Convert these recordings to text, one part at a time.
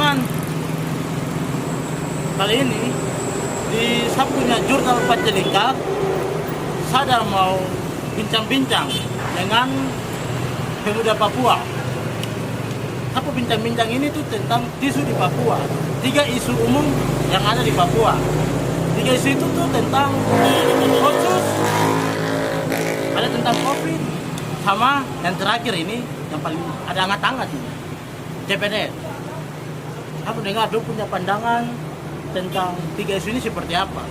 Teman-teman, kali ini di sapunya jurnal Pacalingka, saya mau bincang-bincang dengan pemuda Papua. Sapu bincang-bincang ini tuh tentang isu di Papua. 3 isu umum yang ada di Papua. 3 isu itu tuh tentang otsus, ada tentang COVID, sama yang terakhir ini yang paling ada hangat-hangat ini, CPNS. Aku dengar dia punya pandangan tentang 3 isu ini seperti apa.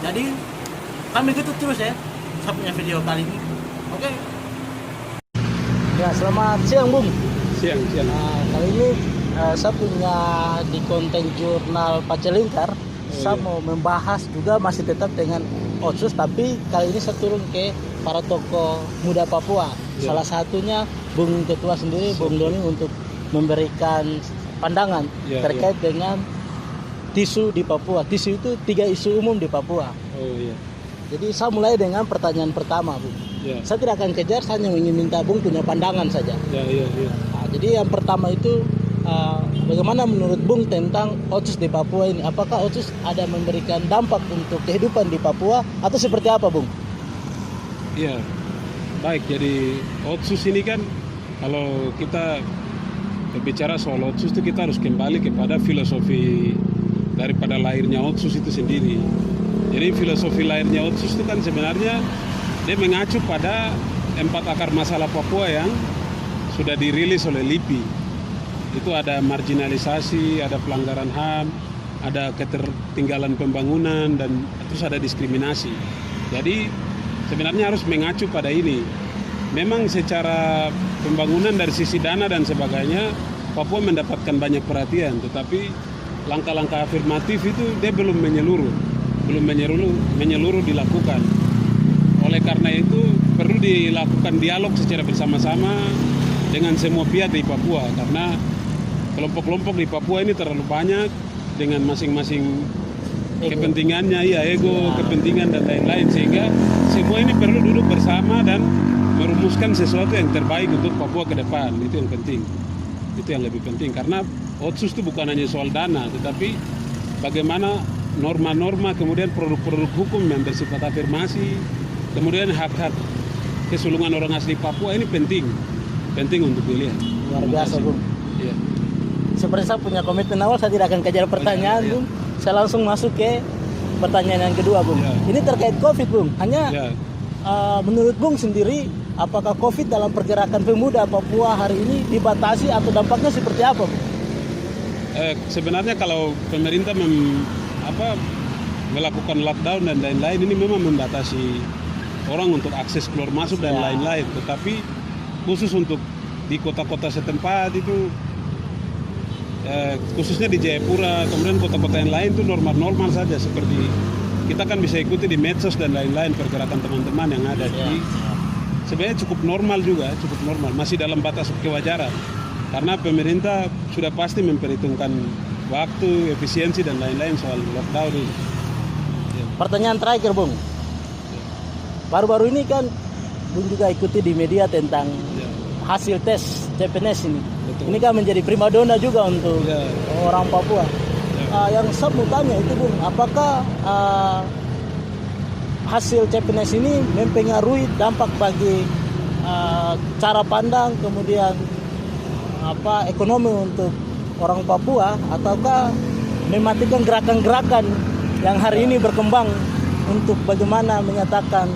Jadi kami ikuti terus ya, saya punya video kali ini. Oke. Ya, selamat siang Bung. Siang. Nah, kali ini saya punya di konten jurnal Pacalingkar. Saya mau membahas juga masih tetap dengan otsus, tapi kali ini saya turun ke para tokoh muda Papua. Ya. Salah satunya Bung Ketua sendiri, Bung Doni, untuk memberikan pandangan terkait dengan tisu di Papua. Tisu itu 3 isu umum di Papua. Oh iya. Jadi saya mulai dengan pertanyaan pertama, Bung. Ya. Saya tidak akan kejar, saya hanya ingin minta Bung punya pandangan saja. Ya. Nah, jadi yang pertama itu bagaimana menurut Bung tentang otsus di Papua ini? Apakah otsus ada memberikan dampak untuk kehidupan di Papua atau seperti apa, Bung? Iya. Baik, jadi otsus ini kan kalau kita berbicara soal otsus itu kita harus kembali kepada filosofi daripada lahirnya otsus itu sendiri. Jadi filosofi lahirnya otsus itu kan sebenarnya dia mengacu pada 4 akar masalah Papua yang sudah dirilis oleh LIPI. Itu ada marginalisasi, ada pelanggaran HAM, ada ketertinggalan pembangunan, dan terus ada diskriminasi. Jadi sebenarnya harus mengacu pada ini. Memang secara pembangunan dari sisi dana dan sebagainya, Papua mendapatkan banyak perhatian, tetapi langkah-langkah afirmatif itu dia belum menyeluruh dilakukan. Oleh karena itu perlu dilakukan dialog secara bersama-sama dengan semua pihak di Papua, karena kelompok-kelompok di Papua ini terlalu banyak dengan masing-masing kepentingannya, ego, kepentingan dan lain-lain, sehingga semua ini perlu duduk bersama dan merumuskan sesuatu yang terbaik untuk Papua ke depan. Itu yang penting. Itu yang lebih penting, karena otsus itu bukan hanya soal dana, tetapi bagaimana norma-norma, kemudian produk-produk hukum yang bersifat afirmasi, kemudian hak-hak keseluruhan orang asli Papua ini penting untuk dilihat. Luar biasa, Bung. Ya. Seperti saya punya komitmen awal, saya tidak akan kejar pertanyaan, Bung. Saya langsung masuk ke pertanyaan yang kedua, Bung. Ini terkait COVID, Bung. Hanya menurut Bung sendiri, apakah COVID dalam pergerakan pemuda Papua hari ini dibatasi atau dampaknya seperti apa, Bung? Sebenarnya kalau pemerintah melakukan lockdown dan lain-lain, ini memang membatasi orang untuk akses keluar masuk dan lain-lain. Tetapi khusus untuk di kota-kota setempat itu, khususnya di Jayapura, kemudian kota-kota yang lain itu normal-normal saja, seperti kita kan bisa ikuti di medsos dan lain-lain pergerakan teman-teman yang ada. Jadi sebenarnya cukup normal, masih dalam batas kewajaran, karena pemerintah sudah pasti memperhitungkan waktu, efisiensi dan lain-lain soal lockdown ini. Pertanyaan terakhir, Bung. Baru-baru ini kan Bung juga ikuti di media tentang hasil tes CPNS ini. Betul. Ini kan menjadi primadona juga untuk orang Papua. Yang saya mau tanya itu, Bung, apakah hasil CPNS ini mempengaruhi dampak bagi cara pandang, kemudian ekonomi untuk orang Papua, ataukah mematikan gerakan-gerakan yang hari ini berkembang untuk bagaimana menyatakan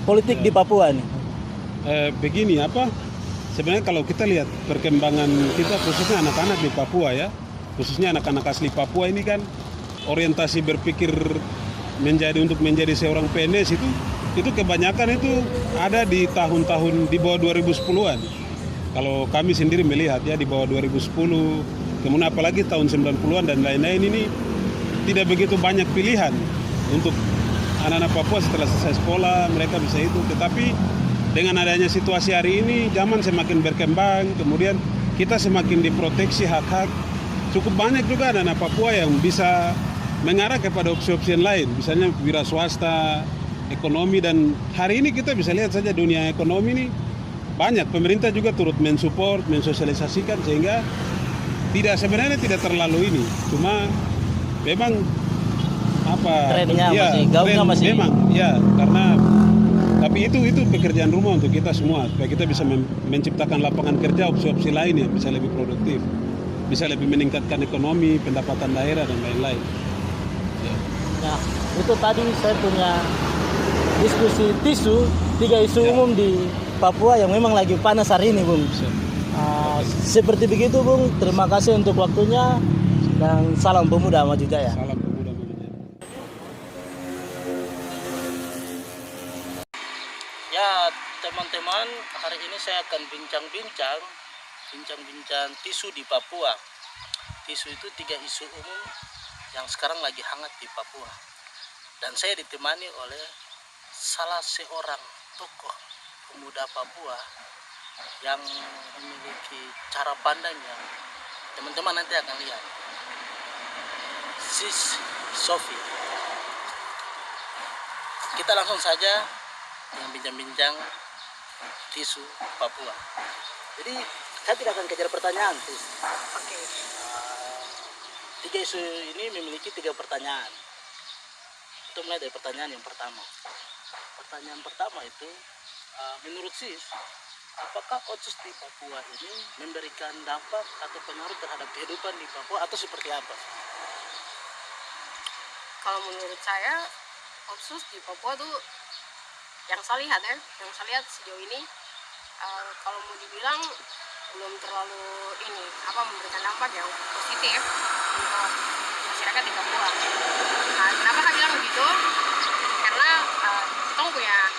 politik di Papua ini? Begini, sebenarnya kalau kita lihat perkembangan kita, khususnya anak-anak di Papua ya, khususnya anak-anak asli Papua ini kan orientasi berpikir untuk menjadi seorang PNS itu kebanyakan itu ada di tahun-tahun di bawah 2010-an. Kalau kami sendiri melihat ya di bawah 2010, kemudian apalagi tahun 90-an dan lain-lain, ini tidak begitu banyak pilihan untuk anak-anak Papua setelah selesai sekolah, mereka bisa itu. Tetapi dengan adanya situasi hari ini, zaman semakin berkembang, kemudian kita semakin diproteksi hak-hak. Cukup banyak juga anak-anak Papua yang bisa mengarah kepada opsi-opsi yang lain, misalnya wira swasta, ekonomi, dan hari ini kita bisa lihat saja dunia ekonomi ini banyak pemerintah juga turut mensupport, mensosialisasikan sehingga sebenarnya tidak terlalu ini. Cuma memang trennya masih gaungnya masih memang ya, karena tapi itu pekerjaan rumah untuk kita semua supaya kita bisa menciptakan lapangan kerja, opsi-opsi lain yang bisa lebih produktif, bisa lebih meningkatkan ekonomi, pendapatan daerah dan lain-lain. Nah, itu tadi saya punya diskusi tisu, 3 isu umum di Papua yang memang lagi panas hari ini, Bung. Seperti begitu, Bung. Terima kasih untuk waktunya dan salam pemuda maju jaya. Salam pemuda maju jaya. Ya, teman-teman, hari ini saya akan bincang-bincang tisu di Papua. Tisu itu 3 isu umum yang sekarang lagi hangat di Papua. Dan saya ditemani oleh salah seorang tokoh pemuda Papua yang memiliki cara pandang yang teman-teman nanti akan lihat. Sis Sophie. Kita langsung saja dengan bincang-bincang tisu Papua. Jadi saya tidak akan kejar pertanyaan, Sis. Oke. 3 isu ini memiliki 3 pertanyaan. Itu mulai dari pertanyaan yang pertama. Pertanyaan pertama itu, menurut Sis, apakah otsus di Papua ini memberikan dampak atau pengaruh terhadap kehidupan di Papua atau seperti apa? Kalau menurut saya, otsus di Papua tuh yang saya lihat sejauh ini, kalau mau dibilang belum terlalu memberikan dampak yang positif untuk masyarakat di Papua. Nah, kenapa saya bilang begitu? Karena kita punya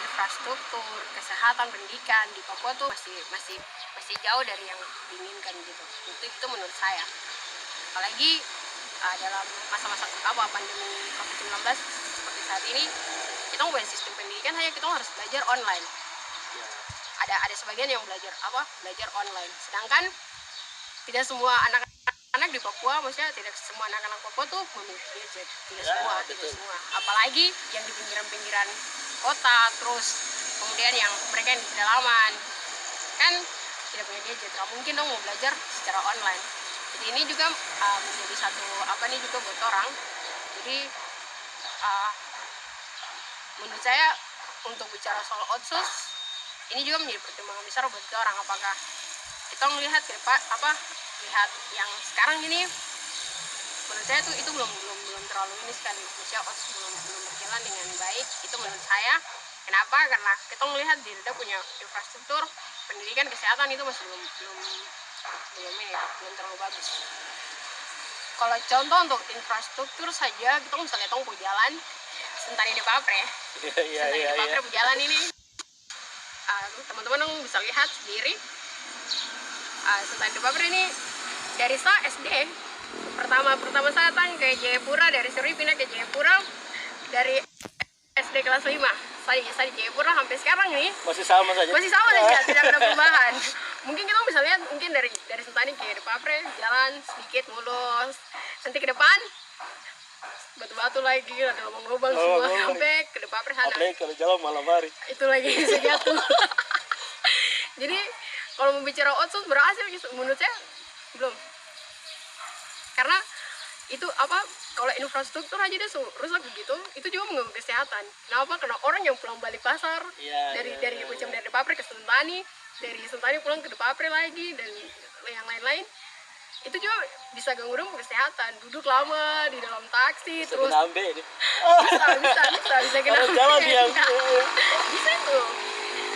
infrastruktur, kesehatan, pendidikan di Papua tuh masih jauh dari yang diinginkan gitu. Itu menurut saya. Apalagi dalam masa-masa pandemi COVID-19 seperti saat ini, kita punya sistem pendidikan kita harus belajar online. Ada sebagian yang belajar online. Sedangkan tidak semua anak-anak di Papua, maksudnya tidak semua anak-anak Papua tuh memiliki gadget. Tidak semua. Apalagi yang di pinggiran-pinggiran kota, terus kemudian yang mereka yang di pedalaman kan tidak punya gadget. Nggak mungkin dong mau belajar secara online. Jadi ini juga menjadi satu juga buat orang. Jadi menurut saya untuk bicara soal otsus ini juga menjadi pertimbangan besar buat kita orang. Apakah kita melihat lihat yang sekarang ini, menurut saya itu belum terlalu ini sekali, maksudnya otsus belum berjalan dengan baik. Itu menurut saya. Kenapa? Karena kita melihat di Reda punya infrastruktur pendidikan, kesehatan itu masih belum terlalu bagus. Kalau contoh untuk infrastruktur saja, kita bisa lihat jalan Sentani de Papre. Sentani de Papre berjalan ini, teman-teman bisa lihat sendiri. Sentani de Papre ini dari saya SD pertama saya datang ke Jayapura, dari Seri pindah ke Jayapura, dari SD kelas 5 saya di Jayapura sampai sekarang nih masih sama saja, tidak ada perubahan. Mungkin kita bisa lihat dari Sentani ke de Papre jalan sedikit mulus, nanti ke depan batu-batu lagi, ada lubang-lubang semua sampai ke de Papre sana. Kalau jalan malam hari itu lagi bisa jatuh. Jadi kalau membicara otsus berhasil menurut saya belum, karena itu kalau infrastruktur aja dia rusak begitu, itu juga mengganggu kesehatan. Kenapa? Karena orang yang pulang balik pasar dari de Papre ke Sentani, dari Sentani pulang ke de Papre lagi, dan yang lain-lain, itu juga bisa ganggu kesehatan. Duduk lama di dalam taksi, bisa terus bisa kena jalan yang bisa itu.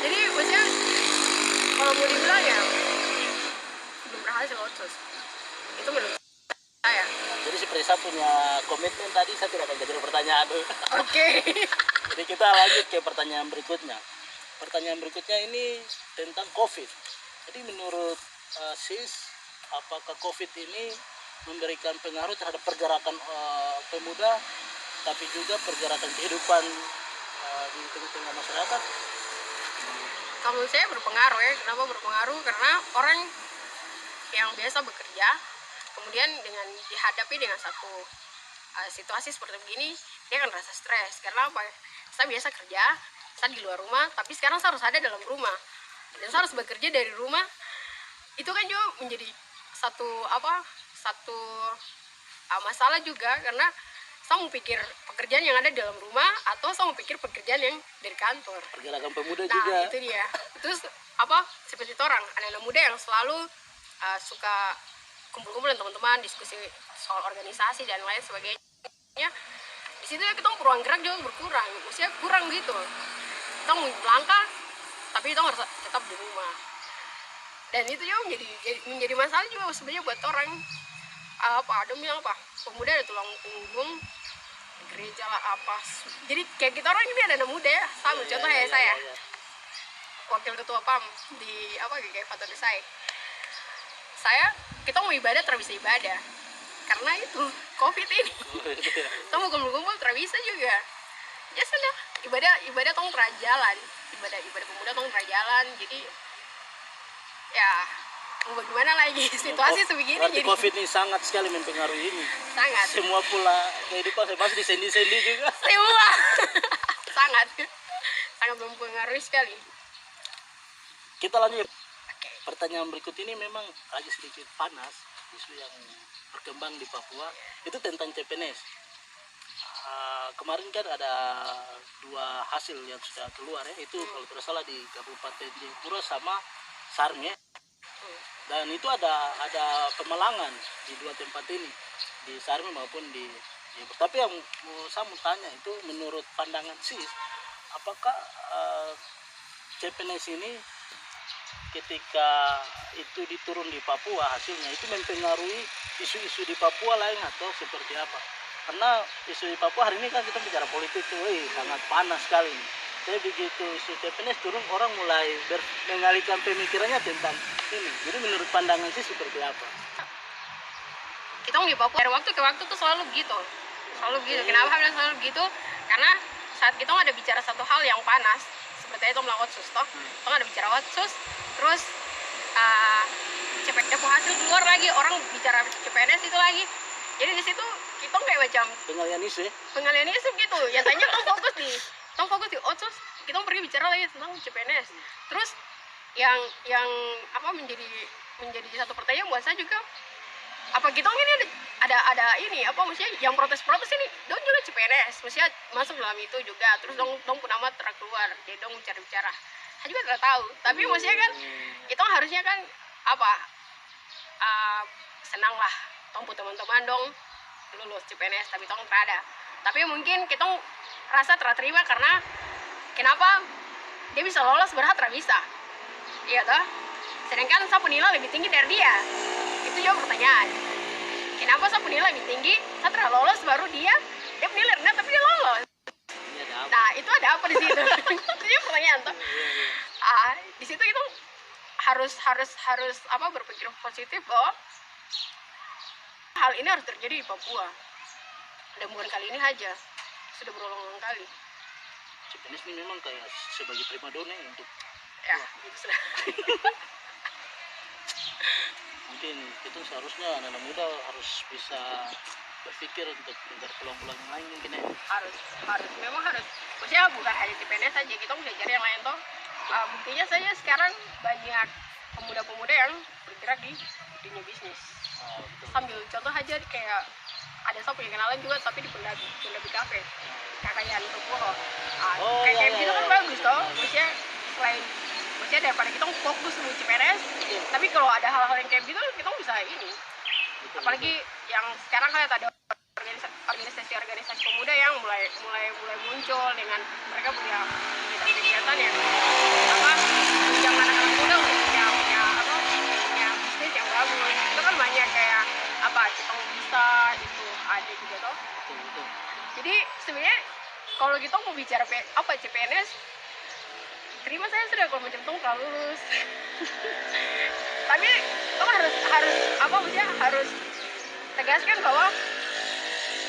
Jadi maksudnya kalau mau dibilang ya belum berhasil otsus. Itu menurut saya. Jadi seperti saya punya komitmen tadi, saya tidak akan kejar pertanyaan. Oke. Jadi kita lanjut ke pertanyaan berikutnya. Pertanyaan berikutnya ini tentang COVID. Jadi menurut Sis, apakah COVID ini memberikan pengaruh terhadap pergerakan pemuda, tapi juga pergerakan kehidupan di tengah-tengah masyarakat? Kalau saya berpengaruh ya. Kenapa berpengaruh? Karena orang yang biasa bekerja, kemudian dengan dihadapi dengan satu situasi seperti begini, dia akan rasa stres. Karena apa? Saya biasa kerja, saya di luar rumah, tapi sekarang saya harus ada dalam rumah dan saya harus bekerja dari rumah. Itu kan juga menjadi satu masalah juga, karena saya mau pikir pekerjaan yang ada di dalam rumah atau saya mau pikir pekerjaan yang dari kantor. Pergerakan pemuda Nah juga. itu dia. Terus seperti itu orang anak-anak muda yang selalu suka kumpul-kumpul dengan teman-teman, diskusi soal organisasi dan lain sebagainya. Di situ ya kita ruang gerak juga berkurang, usia kurang gitu. Kita mau melangkah, tapi kita harus tetap di rumah. Dan itu juga menjadi masalah juga sebenarnya buat orang. Ada bilang pemuda ada tulang punggung gereja lah apa. Jadi kayak kita orang ini ada anak muda ya. Sama contoh ya saya. Wakil ketua PAM di kayak Fatul kita mau ibadah terus bisa ibadah karena itu COVID ini. Kita mau kumpul-kumpul terus bisa juga. Ya sudah, ibadah tong jalan, ibadah pemuda tong jalan. Jadi ya mau bagaimana lagi, situasi sebegini. Berarti jadi COVID ini sangat sekali mempengaruhi ini. Sangat. Semua pula kehidupan saya masih di sendi-sendi juga. Semua sangat mempengaruhi sekali. Kita lanjut. Oke. Pertanyaan berikut ini memang lagi sedikit panas, isu yang berkembang di Papua itu tentang CPNS. Kemarin kan ada 2 hasil yang sudah keluar ya, itu kalau tidak salah di Kabupaten Jayapura sama Sarme. Dan itu ada pemalangan di 2 tempat ini, di Sarme maupun di Jayapura. Tapi yang saya mau tanya itu menurut pandangan SIS, apakah CPNS ini ketika itu diturun di Papua hasilnya itu mempengaruhi isu-isu di Papua lain atau seperti apa? Karena isu di Papua hari ini kan kita bicara politik tuh, sangat panas sekali. Jadi begitu isu CPNS turun, orang mulai mengalihkan pemikirannya tentang ini. Jadi menurut pandangan sih seperti apa? Kita di Papua dari waktu ke waktu tuh selalu gitu. Kenapa bilang selalu gitu? Karena saat kita ada bicara satu hal yang panas, seperti itu melawan Otsus toh. Kita ada bicara Otsus, terus CPNS hasil keluar lagi, orang bicara CPNS itu lagi. Jadi di situ kita kayak macam Pengalian isu ya? pengalian isu gitu. Yang tanya tong fokus di Otsus, kita pergi bicara lagi tentang CPNS. Terus yang menjadi satu pertanyaan buat saya juga, apa kita ini ada ini maksudnya yang protes ini dong juga CPNS, maksudnya masuk dalam itu juga. Terus dong pun nama terkeluar, jadi dong bicara. Saya juga tidak tahu, tapi maksudnya kan itu harusnya kan senang lah tong teman-teman dong lulus CPNS, tapi tong ada. Tapi mungkin kita rasa terterima karena kenapa dia bisa lolos berhak bisa, iya toh, sedangkan saya nilai lebih tinggi dari dia. Itu juga pertanyaan, kenapa saya nilai lebih tinggi, saya telah lolos baru dia nilai rendah tapi dia lolos. Nah itu ada apa di situ? Itu juga pertanyaan toh. Di situ itu harus berpikir positif bahwa hal ini harus terjadi di Papua, dan bukan kali ini aja, sudah berulang-ulang kali. CPNS ini memang kayak sebagai primadona untuk gitu sudah. Mungkin itu seharusnya anak-anak muda harus bisa berpikir untuk mencari peluang-peluang yang lain mungkin ya. Harus maksudnya bukan hanya CPNS saja, kita bisa cari yang lain toh. Buktinya saja sekarang banyak pemuda-pemuda yang bergerak di dunia bisnis. Sambil contoh aja kayak ada saya punya kenalan juga tapi di Pundabi Cafe, kakaknya Nugroho. Kayak gitu kan bagus toh, maksudnya daripada kita fokus sama CPNS, tapi kalau ada hal-hal yang kayak gitu kita bisa ini. Apalagi yang sekarang kayak ada organisasi pemuda yang mulai muncul dengan mereka punya kegiatan yang menunjang anak-anak muda untuk punya bisnis yang bagus. Itu kan banyak kayak kita bisa itu ada juga toh. Jadi sebenarnya kalau kita mau bicara CPNS, terima saya sudah kalau macam tong telah lulus. Tapi tong harus tegaskan bahwa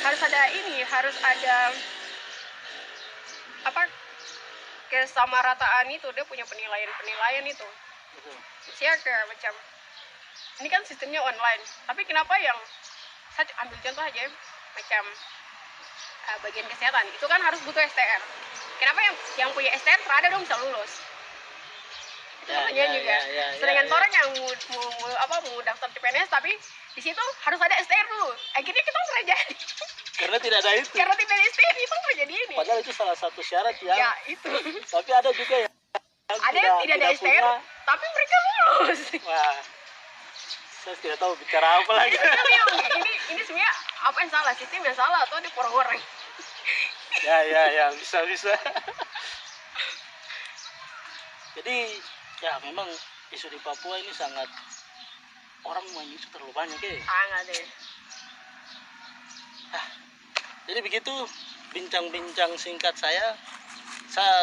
harus ada kesamarataan itu, dia punya penilaian itu. Maksudnya kayak macam ini kan sistemnya online, tapi kenapa yang saya ambil contoh aja macam bagian kesehatan itu kan harus butuh STR. kenapa yang punya STR terada dong bisa lulus? Itu pertanyaan juga. Sedangkan orang yang mau daftar di PNS tapi di situ harus ada STR dulu. Akhirnya kita pernah jadi. Karena tidak ada itu. Karena tidak ada STR itu pernah jadi ini. Padahal itu salah satu syarat ya. Ya itu. Tapi ada juga yang Ada yang tidak ada STR tapi mereka lulus. Wah, saya tidak tahu bicara apa lagi. ini sebenarnya apa yang salah, sistem yang salah atau ada orang-orang? Ya, bisa. Jadi ya memang isu di Papua ini sangat orang isu terlalu banyak ya. Sangat deh. Jadi begitu bincang-bincang singkat saya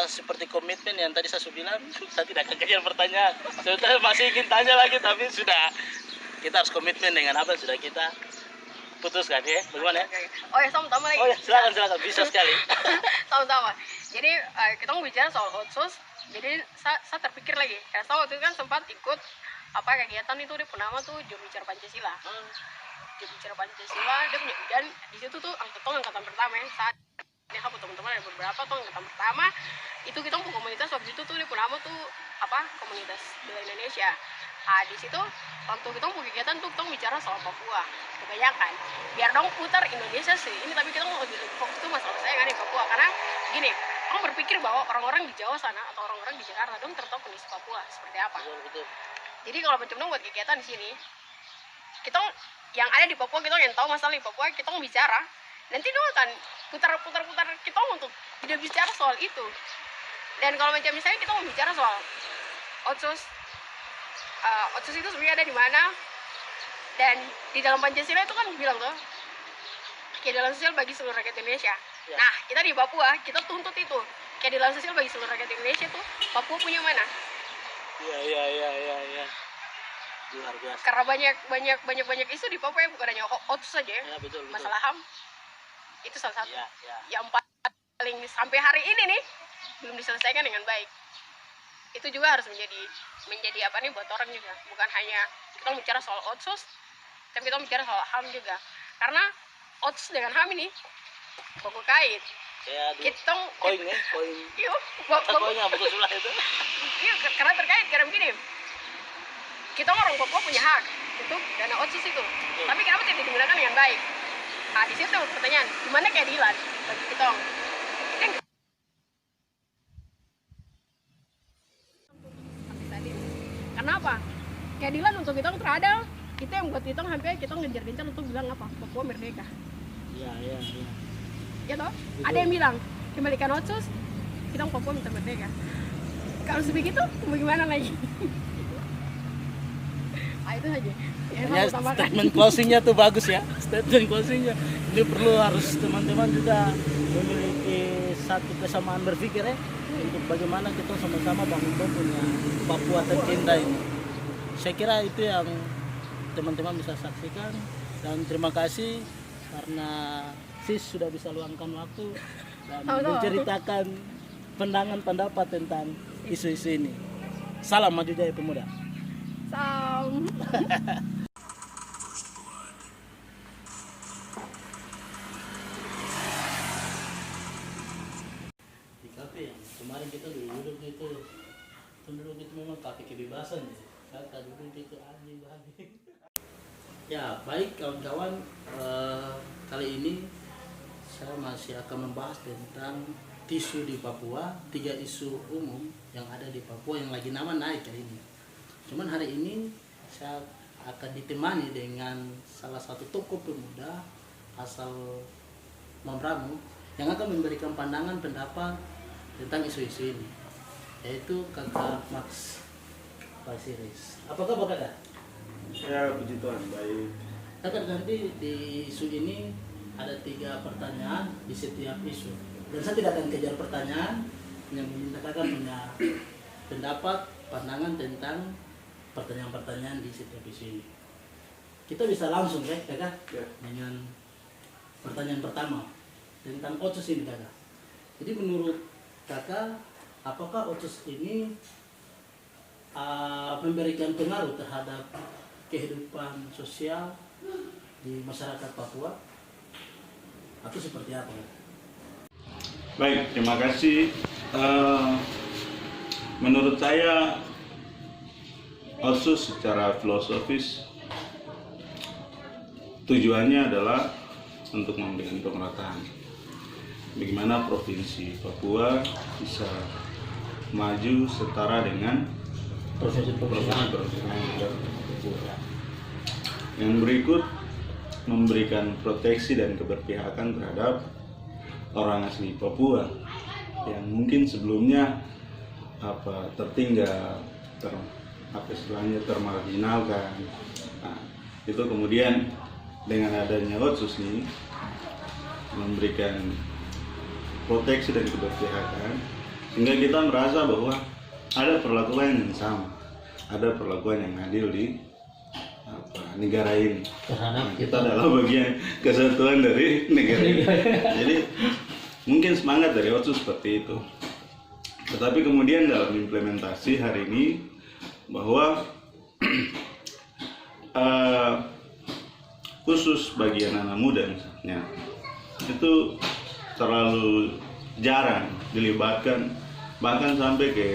seperti komitmen yang tadi saya sudah bilang, saya tidak akan kejar pertanyaan. Saya masih ingin tanya lagi tapi sudah kita harus komitmen dengan apa yang sudah kita putuskan ya. Bagaimana ya? Oh ya, sama-sama lagi. Oh ya, silakan bisa sekali. Sama-sama. Jadi kita mau bicara soal otsus. Jadi saya terpikir lagi. Karena saya waktu itu kan sempat ikut kegiatan itu di Punama tuh juru bicara Pancasila. Juru bicara Pancasila dan di situ tuh angkatan pertama ya. Saat ini teman-teman ada beberapa tuh angkatan pertama itu kita mau komunitas waktu itu tuh di Punama tuh komunitas di Indonesia. Di situ waktu kita mau kegiatan tuh kita bicara soal Papua kebanyakan. Biar dong putar Indonesia sih ini, tapi kita mau lebih fokus tuh masalah saya yang ada di Papua. Karena gini, kamu berpikir bahwa orang-orang di Jawa sana atau orang-orang di Jakarta dong tertahu kondisi Papua seperti apa. Betul. Jadi kalau macam dong buat kegiatan di sini, kita yang ada di Papua, kita yang tahu masalah di Papua, kita mau bicara. Nanti dong akan putar kita untuk tidak bicara soal itu. Dan kalau macam misalnya kita mau bicara soal otsus itu sebenarnya ada di mana, dan di dalam Pancasila itu kan bilang tuh keadilan sosial bagi seluruh rakyat Indonesia. Ya. Nah, kita di Papua kita tuntut itu keadilan sosial bagi seluruh rakyat Indonesia tuh Papua punya mana? Iya. Luar biasa. Karena banyak isu di Papua yang bukan hanya otsus saja. Ya, betul. Masalah HAM itu salah satu Ya. yang paling sampai hari ini nih belum diselesaikan dengan baik. Itu juga harus menjadi buat orang juga, bukan hanya kita bicara soal otsus tapi kita bicara soal HAM juga, karena otsus dengan HAM ini baku kait kita koin koinnya betul sulah itu. Iya, karena terkait, karena begini, kita orang Papua punya hak untuk dana otsus itu, tapi kenapa tidak digunakan dengan baik? Di situ pertanyaan, gimana keadilan bagi kita? Kenapa? Keadilan untuk kita terada, kita yang buat kita sampai kita ngejar-ngejar untuk bilang Papua merdeka. Iya. Ya toh? Ada yang bilang kembalikan otsus, kita Papua minta merdeka. Kalau sebegitu, bagaimana lagi? Itu saja. Statement closingnya tuh bagus ya. Statement closingnya. Ini perlu harus teman-teman juga memiliki satu kesamaan berpikir ya, untuk bagaimana kita sama-sama bangun punya Papua tercinta ini. Saya kira itu yang teman-teman bisa saksikan, dan terima kasih karena Sis sudah bisa luangkan waktu dan menceritakan pandangan pendapat tentang isu-isu ini. Salam Maju Jaya Pemuda. Salam. Di kafe yang kemarin kita duduk itu memang kafe kebebasan ya. Kata duduk itu anjing. Ya baik kawan-kawan, kali ini saya masih akan membahas tentang isu di Papua, 3 isu umum yang ada di Papua yang lagi naik kali ini. Cuman hari ini saya akan ditemani dengan salah satu tokoh pemuda asal Mambramo yang akan memberikan pandangan pendapat tentang isu-isu ini, yaitu Kakak Max Basiris. Apa kabar Kakak? Ya, puji Tuhan, baik. Kakak, nanti di isu ini ada 3 pertanyaan di setiap isu, dan saya tidak akan kejar pertanyaan, yang meminta Kakak punya pendapat, pandangan tentang pertanyaan-pertanyaan di setiap isu ini. Kita bisa langsung ya Kakak dengan pertanyaan pertama tentang otsus ini Kakak. Jadi menurut Kakak, apakah otsus ini memberikan pengaruh terhadap kehidupan sosial di masyarakat Papua atau seperti apa? Baik, terima kasih Menurut saya Otsus secara filosofis tujuannya adalah untuk memberikan pemerataan. Bagaimana provinsi Papua bisa maju setara dengan Provinsi-provinsi. provinsi Papua. Yang berikut memberikan proteksi dan keberpihakan terhadap orang asli Papua yang mungkin sebelumnya tertinggal, termarginalkan. Nah, itu kemudian dengan adanya Otsus ini memberikan proteksi dan keberpihakan, sehingga kita merasa bahwa ada perlakuan yang sama, ada perlakuan yang adil di negara ini. Terhadap Kita adalah bagian kesatuan dari negara ini. Jadi mungkin semangat dari Otsus seperti itu. Tetapi kemudian dalam implementasi hari ini bahwa khusus bagi anak muda misalnya itu terlalu jarang dilibatkan, bahkan sampai ke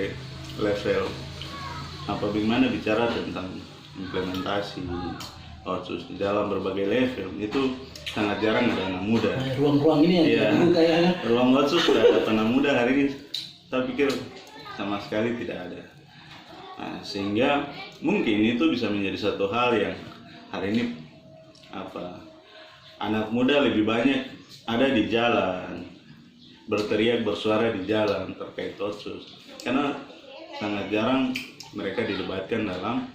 level bagaimana bicara tentang implementasi Otsus di dalam berbagai level itu sangat jarang ada anak muda. Ruang-ruang ini Iya. yang kayaknya. Ruang Otsus sudah ada anak muda hari ini, saya pikir sama sekali tidak ada. Nah, sehingga mungkin itu bisa menjadi satu hal yang hari ini anak muda lebih banyak ada di jalan, berteriak bersuara di jalan terkait Otsus, karena sangat jarang mereka dilibatkan dalam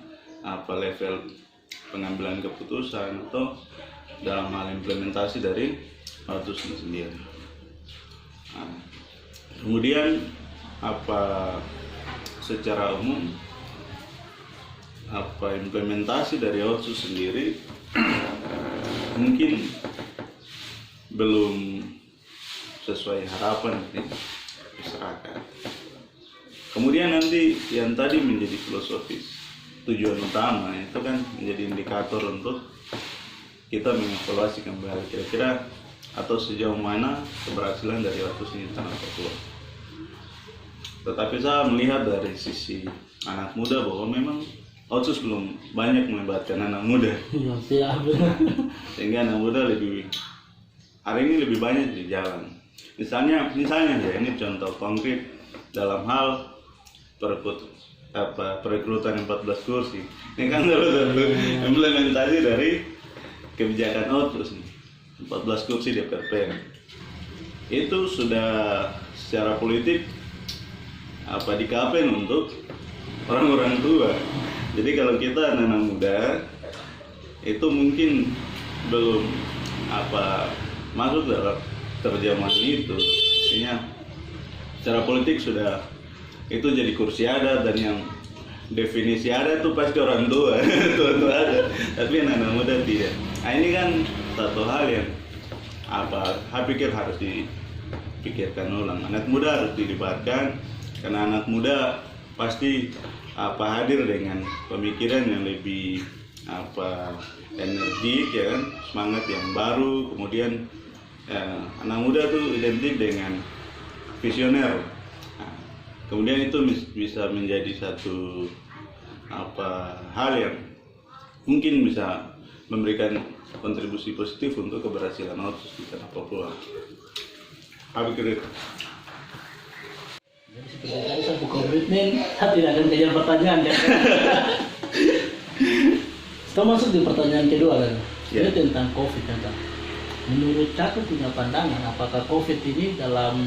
level pengambilan keputusan atau dalam hal implementasi dari Otsus itu sendiri. Nah, kemudian secara umum implementasi dari Otsus sendiri mungkin belum sesuai harapan masyarakat. Kemudian nanti yang tadi menjadi filosofis, tujuan utama itu kan menjadi indikator untuk kita mengevaluasi kembali kira-kira atau sejauh mana keberhasilan dari Otsus ini di tanah Papua. Tetapi saya melihat dari sisi anak muda bahwa memang Otsus belum banyak melibatkan anak muda, sehingga anak muda hari ini lebih banyak di jalan. Misalnya ya, ini contoh konkret dalam hal perekrutan 14 kursi. Ini kan salah satu implementasi dari kebijakan Otsus nih, 14 kursi DPRP. Itu sudah secara politik dikapen untuk orang-orang tua. Jadi kalau kita anak muda itu mungkin belum masuk dalam terjemahan itu. Artinya secara politik sudah itu jadi kursi adat, dan yang definisi adat itu pasti orang tua, tua ada. Tapi anak muda tidak. Nah, ini kan satu hal yang saya pikir harus dipikirkan ulang. Anak muda harus dilibatkan, karena anak muda pasti hadir dengan pemikiran yang lebih energik, ya kan, semangat yang baru. Kemudian anak muda tuh identik dengan visioner. Nah, kemudian itu bisa menjadi satu hal yang mungkin bisa memberikan kontribusi positif untuk keberhasilan Otsus di tanah Papua. Jadi seperti tadi saya buka komitmen, saya tidak akan kejar pertanyaan kan. Kita masuk di pertanyaan kedua kan. Ini tentang COVID kan. Menurut Cakep punya pandangan, apakah COVID ini dalam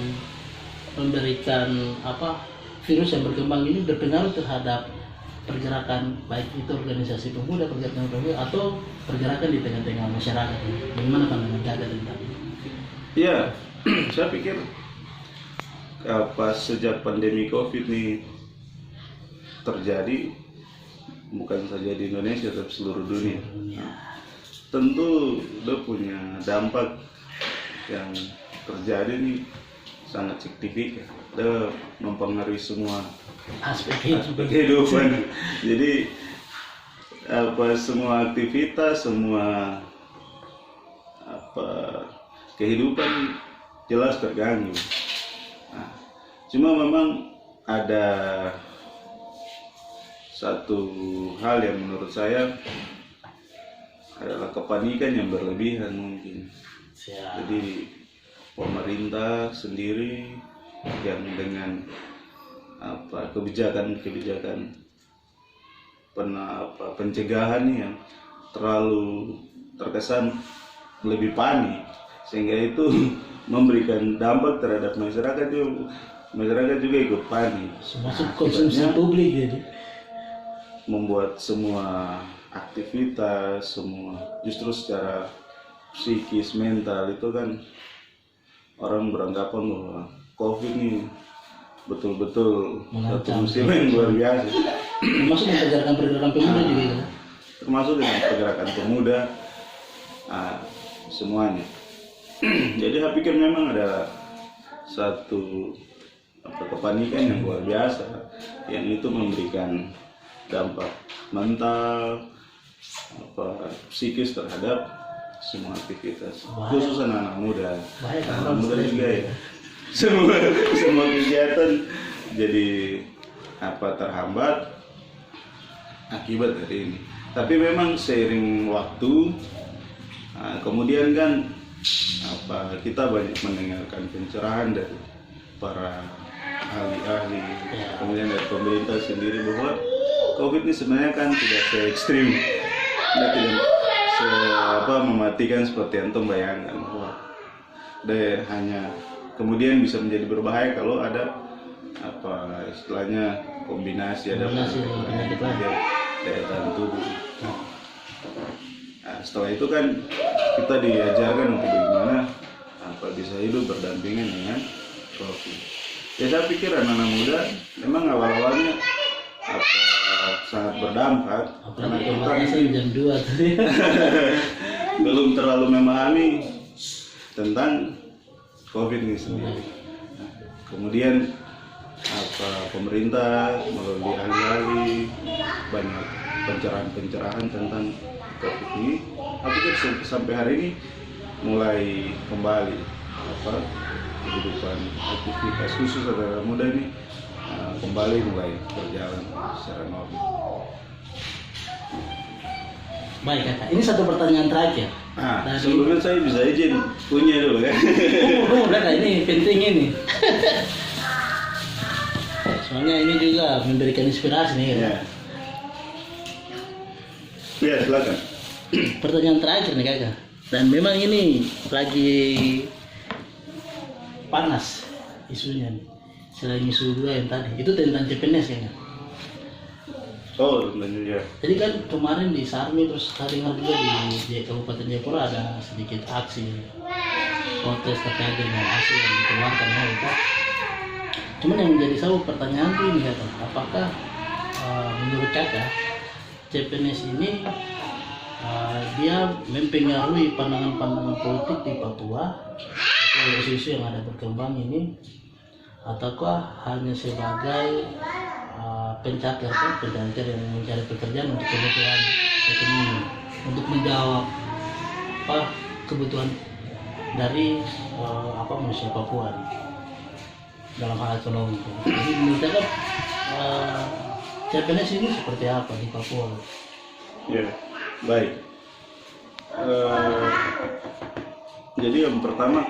memberikan virus yang berkembang ini berpengaruh terhadap pergerakan, baik itu organisasi pemuda, pergerakan pemuda, atau pergerakan di tengah-tengah masyarakat? Bagaimana pandangan Cakep tentang ini? Ya, saya pikir sejak pandemi COVID ini terjadi, bukan saja di Indonesia tapi seluruh dunia. Nah, tentu dia punya dampak yang terjadi ini sangat signifikan. Dia mempengaruhi semua aspek kehidupan. Jadi semua aktivitas, semua kehidupan jelas terganggu. Nah, Cuma memang ada satu hal yang menurut saya adalah kepanikan yang berlebihan mungkin. Jadi pemerintah sendiri yang dengan kebijakan pencegahan yang terlalu terkesan lebih panik, sehingga itu memberikan dampak terhadap masyarakat juga ikut panik. Masuk konsumsi publik jadi membuat semua aktivitas, semua justru secara psikis, mental itu kan orang beranggapan bahwa COVID ini betul-betul satu musibah yang luar biasa. Termasuk dengan pergerakan pemuda juga ya? Termasuk dengan pergerakan pemuda, semuanya. Jadi saya pikir memang ada satu kepanikan yang luar biasa, yang itu memberikan dampak mental, psikis terhadap semua aktivitas, khusus anak-anak muda. Anak muda juga ya. Semua kegiatan jadi terhambat akibat dari ini. Tapi memang seiring waktu, kemudian kan kita banyak mendengarkan pencerahan dari para ahli-ahli, kemudian dari pemerintah sendiri bahwa COVID ini sebenarnya kan tidak se-ekstrim, tidak mematikan seperti yang antum bayangkan, bahwa dia hanya kemudian bisa menjadi berbahaya kalau ada istilahnya kombinasi ada daya tahan tubuh. Nah, setelah itu kan kita diajarkan untuk bagaimana bisa hidup berdampingan dengan COVID. Ya saya pikir anak-anak muda memang awal-awalnya sangat berdampak karena kita jam 2 tadi belum terlalu memahami tentang COVID ini sendiri. Nah, kemudian pemerintah melalui ahli-ahli banyak pencerahan tentang COVID ini. Tapi kan sampai hari ini mulai kembali kehidupan aktivitas khusus anak muda ini kembali mulai berjalan secara normal. Baik kakak, ini satu pertanyaan terakhir. Sebelumnya saya bisa izin punya dulu kan? Kakak, ini penting ini. Soalnya ini juga memberikan inspirasi nih ya. Ya silakan. Pertanyaan terakhir nih kakak. Dan memang ini lagi panas isunya nih. Selain isu dua yang tadi, itu tentang CPNS kayaknya. Oh, lanjut ya. Jadi kan kemarin di Sarmi terus hari juga di Kabupaten Jayapura ada sedikit aksi protes terkait dengan aksi yang dikeluarkan mereka. Cuman yang menjadi satu pertanyaan tuh ini kata, apakah menurut kakak CPNS ini dia mempengaruhi pandangan-pandangan politik di Papua atau isu-isu yang ada berkembang ini, ataukah hanya sebagai pencakar yang mencari pekerjaan untuk kebutuhan ekonomi, untuk menjawab kebutuhan dari manusia Papua dalam hal ekonomi. Jadi menurut saya CPNS ini seperti apa di Papua? Ya, baik. Jadi yang pertama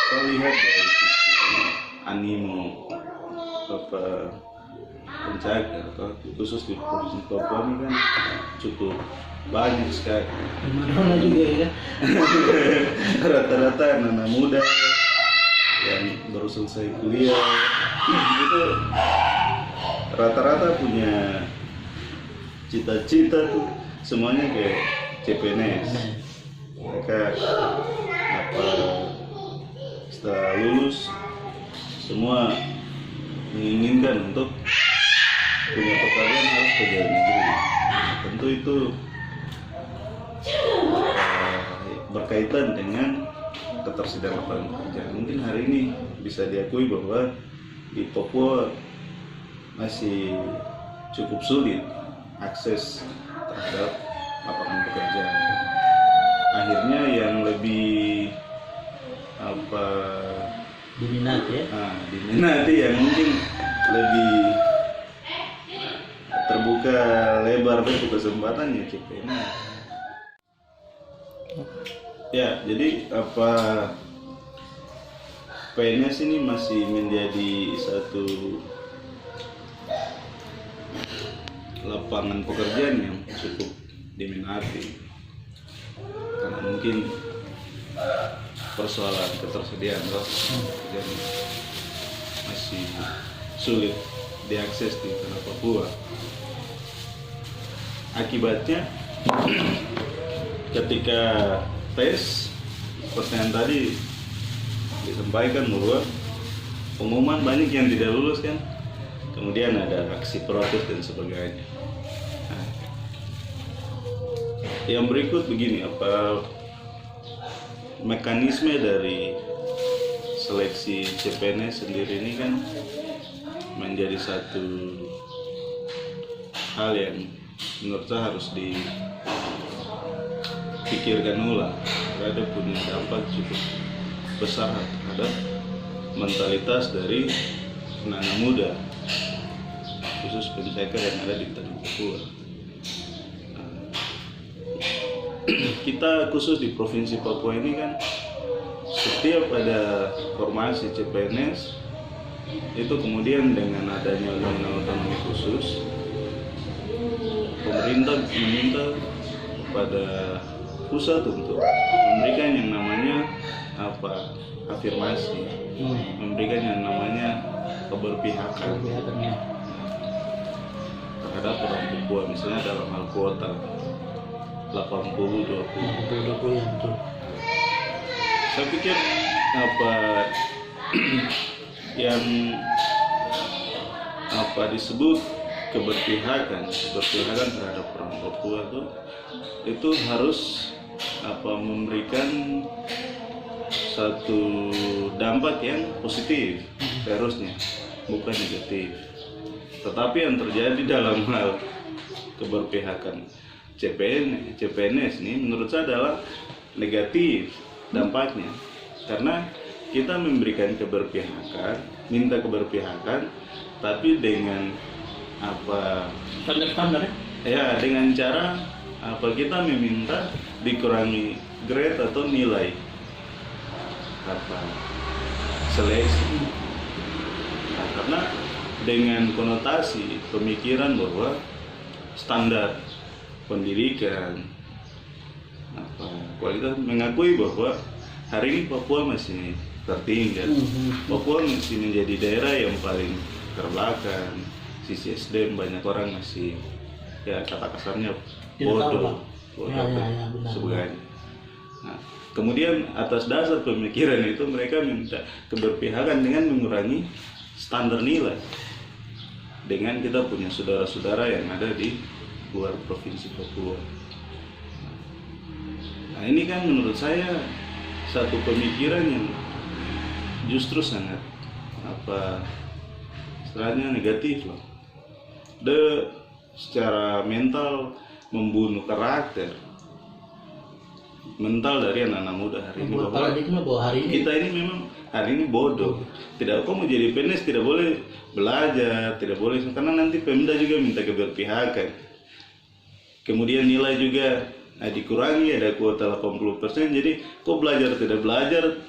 saya lihat dari sisi animo pencakar atau khusus di provinsi Papua ini kan cukup banyak sekali. Mana juga ya. Rata-rata anak muda yang baru selesai kuliah itu rata-rata punya cita-cita tuh semuanya kayak CPNS. Mereka setelah lulus semua menginginkan untuk punya pekerjaan harus kerja di negeri. Tentu itu berkaitan dengan ketersediaan lapangan pekerjaan. Mungkin hari ini bisa diakui bahwa di Papua masih cukup sulit akses terhadap lapangan pekerjaan. Akhirnya yang lebih Diminati ya. Diminati yang mungkin lebih terbuka lebar itu kesempatannya CPNS. Ya, jadi apa PNS ini masih menjadi satu lapangan pekerjaan yang cukup diminati karena mungkin persoalan ketersediaan pekerjaan masih sulit diakses di tanah Papua. Akibatnya ketika tes pertanyaan tadi disampaikan bahwa pengumuman banyak yang tidak lulus kan, kemudian ada aksi protes dan sebagainya. Nah, yang berikut begini, apa mekanisme dari seleksi CPNS sendiri ini kan menjadi satu hal yang menurut saya harus dipikirkan ulang, karena punya dampak cukup besar terhadap mentalitas dari anak muda, khusus pencegahan yang ada di tanah Papua. Kita khusus di provinsi Papua ini kan setiap ada formasi CPNS itu kemudian dengan adanya undang-undang otonomi khusus, pemerintah meminta kepada pusat untuk memberikan yang namanya afirmasi, memberikan yang namanya keberpihakan terhadap orang Papua, misalnya dalam hal kuota 80-20. Saya pikir yang disebut keberpihakan terhadap orang Papua itu harus memberikan satu dampak yang positif seharusnya, bukan negatif. Tetapi yang terjadi dalam hal keberpihakan CPNS ini menurut saya adalah negatif dampaknya, karena kita memberikan keberpihakan, minta keberpihakan, tapi dengan standar ya dengan cara kita meminta dikurangi grade atau nilai seleksi. Nah, karena dengan konotasi pemikiran bahwa standar pendidikan kualitas, mengakui bahwa hari ini Papua masih tertinggal, Papua masih menjadi daerah yang paling terbelakang, sisi SDM banyak orang masih ya kata kasarnya bodoh sebagainya. Nah, kemudian atas dasar pemikiran itu mereka minta keberpihakan dengan mengurangi standar nilai dengan kita punya saudara-saudara yang ada di luar provinsi Papua. Nah, ini kan menurut saya satu pemikiran yang justru sangat istilahnya negatif loh. Secara mental membunuh karakter mental dari anak-anak muda hari ini. Bahwa hari ini kita ini memang hari ini bodoh. Tidak, kok mau jadi PNS tidak boleh belajar, tidak boleh, karena nanti Pemda juga minta keberpihakan. Kemudian nilai juga dikurangi, ada kuota 80%, jadi kok belajar tidak belajar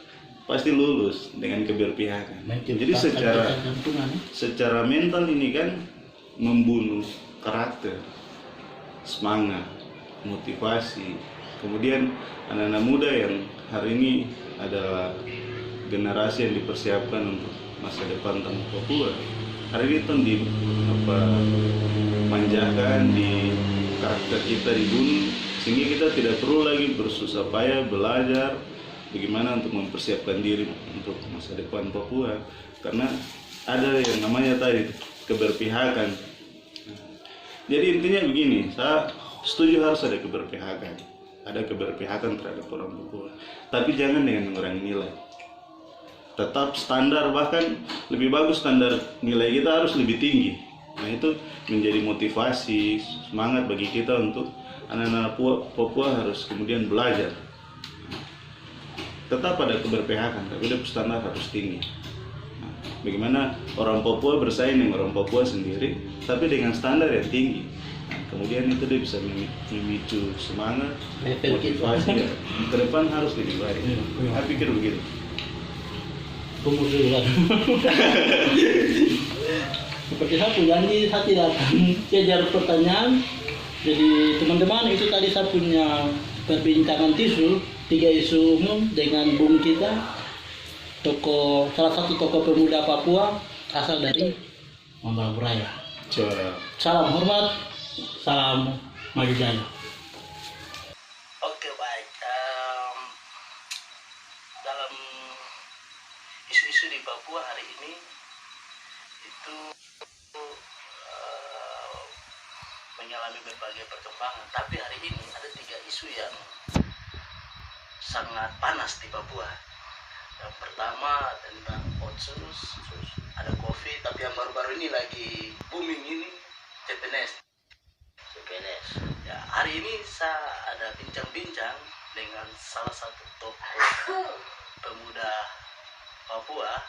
pasti lulus dengan keberpihakan. Jadi secara mental ini kan membunuh karakter, semangat, motivasi. Kemudian anak-anak muda yang hari ini adalah generasi yang dipersiapkan untuk masa depan tanah Papua, hari ini kan dimanjakan, di karakter kita dibunuh, sehingga kita tidak perlu lagi bersusah payah belajar bagaimana untuk mempersiapkan diri untuk masa depan Papua, karena ada yang namanya tadi keberpihakan. Jadi intinya begini, saya setuju harus ada keberpihakan terhadap orang Papua, tapi jangan dengan mengurangi nilai. Tetap standar, bahkan lebih bagus standar nilai kita harus lebih tinggi. Nah, itu menjadi motivasi, semangat bagi kita untuk anak-anak Papua harus kemudian belajar. Tetap ada keberpihakan, tapi standar harus tinggi. bagaimana orang Papua bersaing dengan orang Papua sendiri tapi dengan standar yang tinggi. Nah, kemudian itu dia bisa memicu semangat, motivasi ya. Ke depan harus lebih baik. Saya pikir begitu. Kemudian seperti saya janji saya tidak akan kejar pertanyaan. Jadi teman-teman, itu tadi saya punya perbincangan tisu 3 isu umum dengan Bung kita, salah satu tokoh pemuda Papua asal dari Mambalang Raya. Salam hormat, salam maju jaya. Oke, baik. Dalam isu-isu di Papua hari ini itu mengalami berbagai perkembangan, tapi hari ini ada 3 isu yang sangat panas di Papua. Yang pertama tentang otsus, ada COVID, tapi yang baru-baru ini lagi booming ini CPNS. Ya, hari ini saya ada bincang-bincang dengan salah satu tokoh pemuda Papua,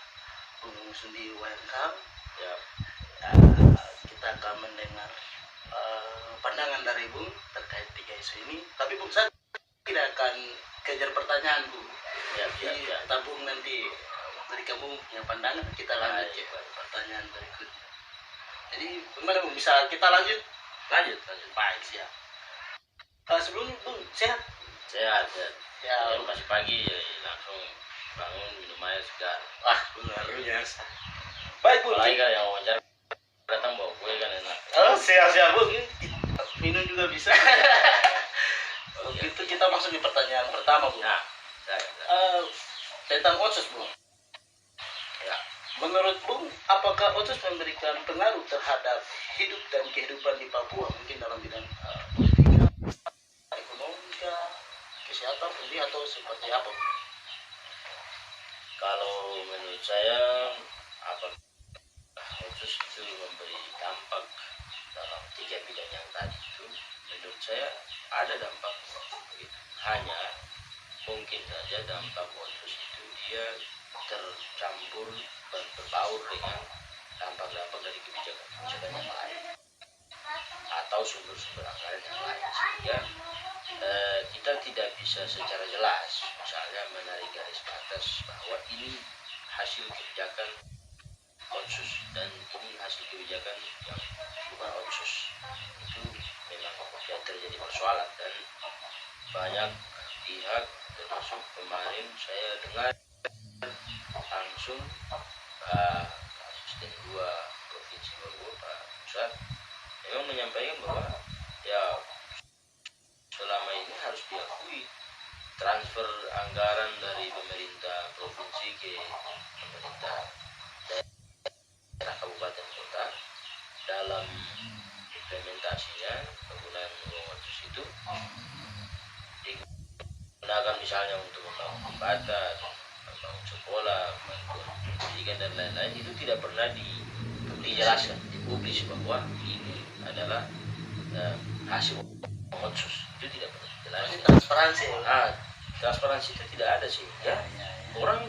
Bung Sundi Wengkang. Ya, kita akan mendengar pandangan dari Bung terkait 3 isu ini. Tapi Bung, saya tidak akan kejar pertanyaan, Bung. Ya. Tabung nanti dari kamu punya pandangan, kita lanjut ke pertanyaan berikutnya. Jadi gimana Bung, bisa kita lanjut? Lanjut. Baik, siap. Sebelumnya Bung, sehat? Sehat. Ya, Masih pagi jadi langsung bangun minum air segar. wah, luar biasa. Baik Bung. Apalagi kan yang wawancara datang bawa kue kan enak. Oh, siap Bung. Minum juga bisa. Begitu kita masuk di pertanyaan pertama, Bung. Nah, tentang otsus, Bung. ya. Menurut Bung, apakah otsus memberikan pengaruh terhadap hidup dan kehidupan di Papua, mungkin dalam bidang politika, ekonomika, kesehatan, pendidikan, atau seperti apa? Kalau menurut saya otsus itu memberi dampak dalam 3 bidang yang tadi itu, menurut saya ada dampak. Hanya mungkin saja dampak otsus itu dia tercampur dan berbaur dengan dampak-dampak dari kebijakan yang lain atau sumber-sumber anggaran yang lain, sehingga kita tidak bisa secara jelas misalnya menarik garis batas bahwa ini hasil kebijakan otsus dan ini hasil kebijakan yang bukan otsus. Itu memang yang terjadi persoalan, dan banyak pihak termasuk kemarin saya dengar langsung asisten 2 provinsi Papua Pak Pusat memang menyampaikan bahwa ya selama ini harus diakui transfer anggaran dari pemerintah provinsi ke pemerintah daerah kabupaten kota dalam implementasinya penggunaan uang otsus itu digunakan misalnya untuk membangun jembatan, membangun sekolah, membangun pendidikan dan lain-lain, itu tidak pernah dijelaskan, dipublis bahwa ini adalah hasil otsus. Itu tidak pernah dijelaskan. Transparansi. Transparansi itu tidak ada, sehingga orang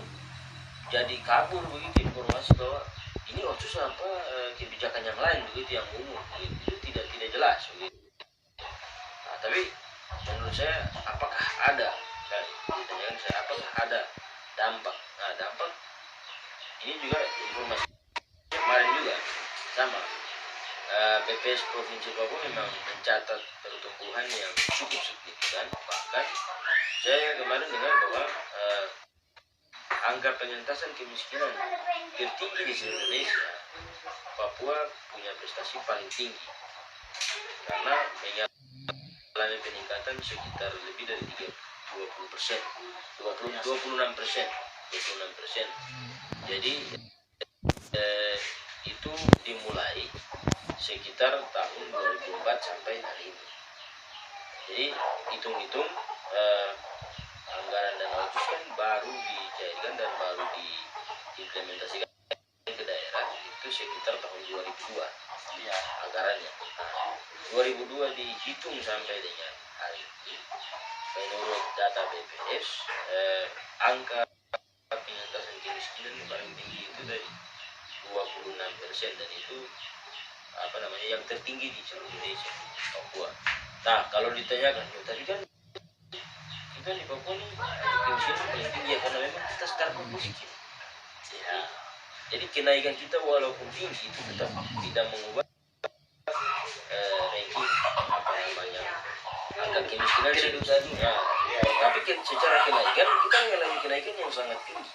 jadi kabur begitu informasi bahwa ini otsus apa kebijakan yang lain begitu, yang umum begitu. Itu tidak jelas begitu. Nah, tapi menurut saya apakah ada, ditanyakan saya apakah ada dampak. Nah, dampak ini juga informasi kemarin juga sama. BPS Provinsi Papua memang mencatat pertumbuhan yang cukup signifikan. Bahkan saya kemarin dengar bahwa angka pengentasan kemiskinan tertinggi di seluruh Indonesia, Papua punya prestasi paling tinggi karena mengalami peningkatan sekitar lebih dari 26%. Jadi itu dimulai sekitar tahun 2004 sampai hari ini. Jadi hitung-hitung anggaran dan otsus kan baru dicairkan dan baru diimplementasikan ke daerah itu sekitar tahun 2002 ya, anggarannya. Nah, 2002 dihitung sampai dengan hari ini, menurut data BPS angka pengentasan kemiskinan paling tinggi itu dari 26%, dan itu apa namanya yang tertinggi di seluruh Indonesia, Papua. Nah, kalau ditanyakan, ya, tadi kan kita di Papua ini kemiskinan paling tinggi ya, karena memang kita sekarang miskin. Ya, jadi kenaikan kita walaupun tinggi itu tetap tidak mengubah ranking apa namanya angka kemiskinan sedunia. Ya, tapi secara kenaikan kita mengalami kenaikan yang sangat tinggi.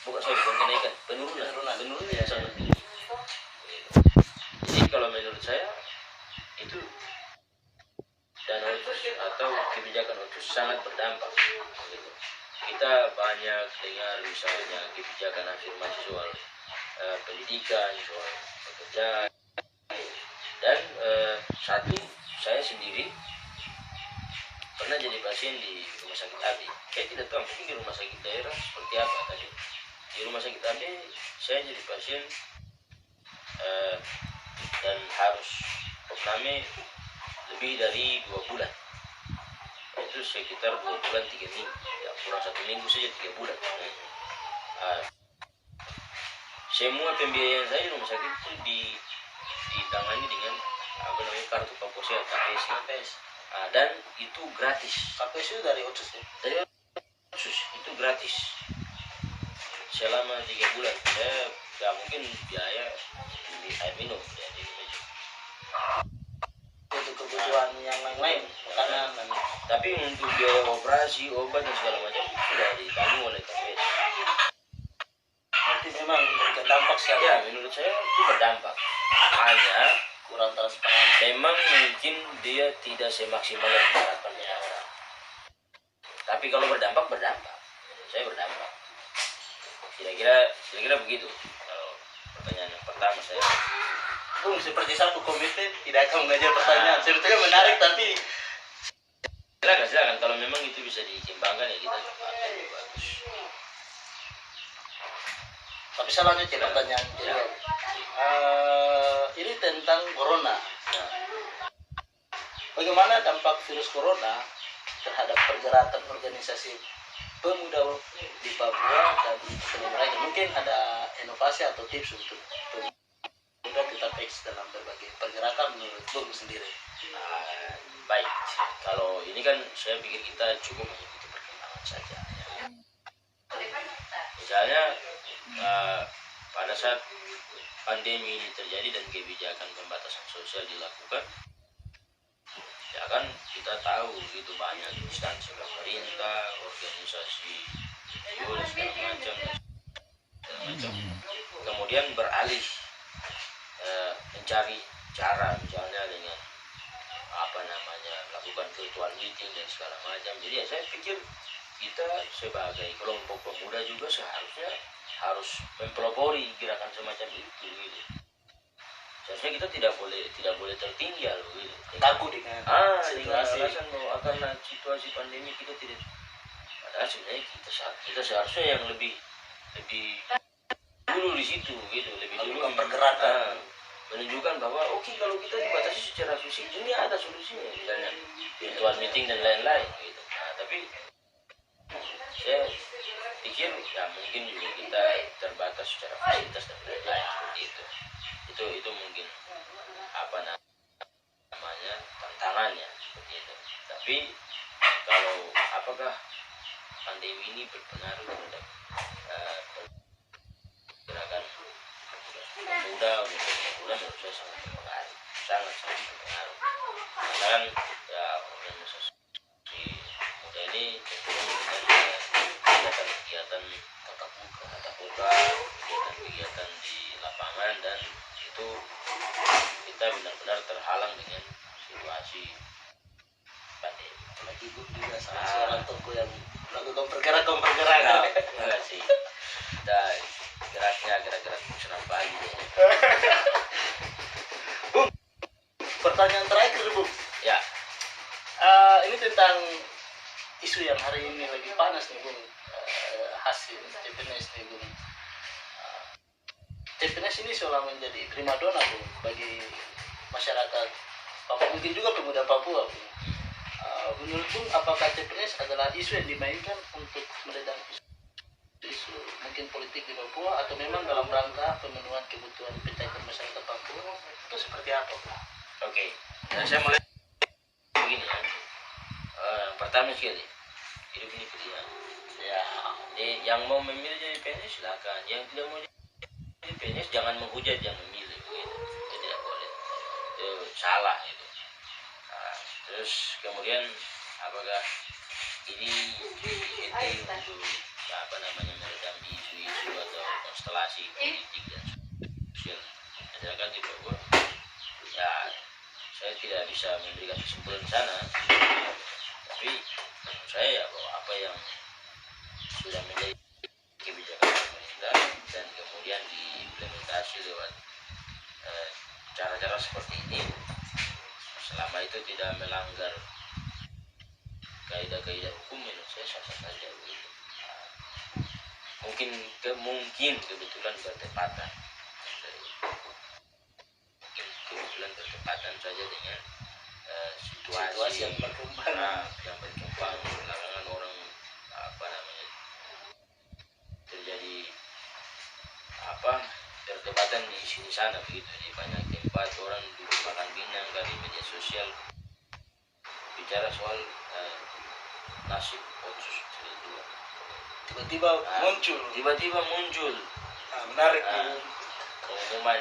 Bukan kenaikan, penurunan yang sangat tinggi. Jadi kalau menurut saya itu dana otsus atau kebijakan otsus sangat berdampak. Gitu. Kita banyak dengar misalnya kebijakan afirmasi soal pendidikan, soal pekerjaan, dan satu, saya sendiri pernah jadi pasien di rumah sakit AB. Saya tidak tahu mungkin di rumah sakit daerah seperti apa tadi. Di rumah sakit AB saya jadi pasien dan harus opname lebih dari 2 bulan. Itu sekitar 2 bulan 3 minggu, ya kurang 1 minggu saja 3 bulan. Semua pembiayaan saya di rumah sakit itu ditangani dengan apa namanya kartu Papua Sehat KPS. Dan itu gratis. KPS itu dari otsus ya? Dari otsus itu gratis selama 3 bulan. Saya nggak mungkin biaya beli air minum ya di meja. Untuk kebutuhan yang lain-lain, makanan dan tapi untuk biaya operasi, obat dan segala macam sudah ditanggung oleh KPS. berarti memang memberikan dampak sekali. Ya, menurut saya itu berdampak. Hanya Kurang transparan. memang mungkin dia tidak semaksimal yang diharapkannya orang. Tapi kalau berdampak, menurut saya berdampak. Kira-kira begitu. Kalau pertanyaan yang pertama saya. Seperti satu komite tidak akan mengajar pertanyaan. Sebetulnya menarik tapi Silakan. Kalau memang itu bisa dikembangkan ya kita akan lebih bagus. Tapi saya lanjut ya pertanyaan. Ya. Ini tentang corona. Nah, Bagaimana dampak virus corona terhadap pergerakan organisasi pemuda di Papua dan mereka? Mungkin ada inovasi atau tips untuk pemuda tetap eksis dalam berbagai pergerakan menurut Bung sendiri. baik. Kalau ini kan saya pikir kita cukup mengikuti perkembangan saja. Ya. Misalnya pada saat pandemi ini terjadi dan kebijakan pembatasan sosial dilakukan, ya kan kita tahu begitu banyak instansi pemerintah, organisasi, segala macam. Kemudian beralih mencari cara misalnya dengan melakukan virtual meeting dan segala macam. Jadi ya saya pikir kita sebagai kelompok pemuda juga seharusnya harus mempelopori gerakan semacam itu gitu. Seharusnya kita tidak boleh tertinggal gitu. Takut dengan dengan alasan bahwa karena situasi pandemi kita tidak. Padahal sebenarnya kita seharusnya yang lebih dulu di situ gitu, lebih dulu pergerakan. Menunjukkan bahwa kalau kita dibatasi secara fisik ini ada solusinya, misalnya virtual meeting dan lain-lain gitu. Nah, tapi saya pikir ya mungkin juga kita terbatas secara fasilitas dan lain-lain seperti itu. Itu mungkin tantangannya seperti itu. Tapi kalau apakah pandemi ini berpengaruh terhadap gerakan pemuda menurut saya sangat berpengaruh, sangat berpengaruh. Karena kan ya organisasi muda ini kegiatan tatap muka, kegiatan di lapangan, dan itu kita benar-benar terhalang dengan situasi pandemi. Apalagi Bung juga salah seorang tokoh yang melakukan pergerakan. Enggak sih. Kita geraknya gerak senam pagi. Bung, pertanyaan terakhir Bung. Ya. Ini tentang isu yang hari ini lagi panas nih Bung, hasil CPNS nih Bung. CPNS ini seolah menjadi primadona Bung bagi masyarakat Papua, mungkin juga pemuda Papua Bung. Menurut Bung, apakah CPNS adalah isu yang dimainkan untuk meredam isu mungkin politik di Papua atau memang dalam rangka pemenuhan kebutuhan pencahitan masyarakat Papua itu seperti apa? Oke, saya mulai begini ya. Pertama sekali, hidup ini pilihan. Ya, yang mau memilih jadi PNS silakan, yang tidak mau jadi PNS jangan menghujat yang memilih, begitu. Itu tidak boleh, itu salah itu. Nah, terus kemudian apakah ini untuk apa namanya meredam isu-isu atau konstelasi politik dan sosial masyarakat di Papua? Ya, saya tidak bisa memberikan kesimpulan di sana, tapi menurut saya ya bahwa apa yang sudah menjadi kebijakan pemerintah dan kemudian diimplementasi lewat cara-cara seperti ini, selama itu tidak melanggar kaidah-kaidah hukum, menurut saya sah-sah saja begitu. Mungkin kebetulan bertepatan saja dengan situasi yang berkembang belakangan, orang apa namanya terjadi perdebatan di sini sana begitu, di banyak tempat orang duduk makan pinang dari media sosial bicara soal nasib Otsus Jilid 2. Tiba-tiba muncul Menarik. pengumuman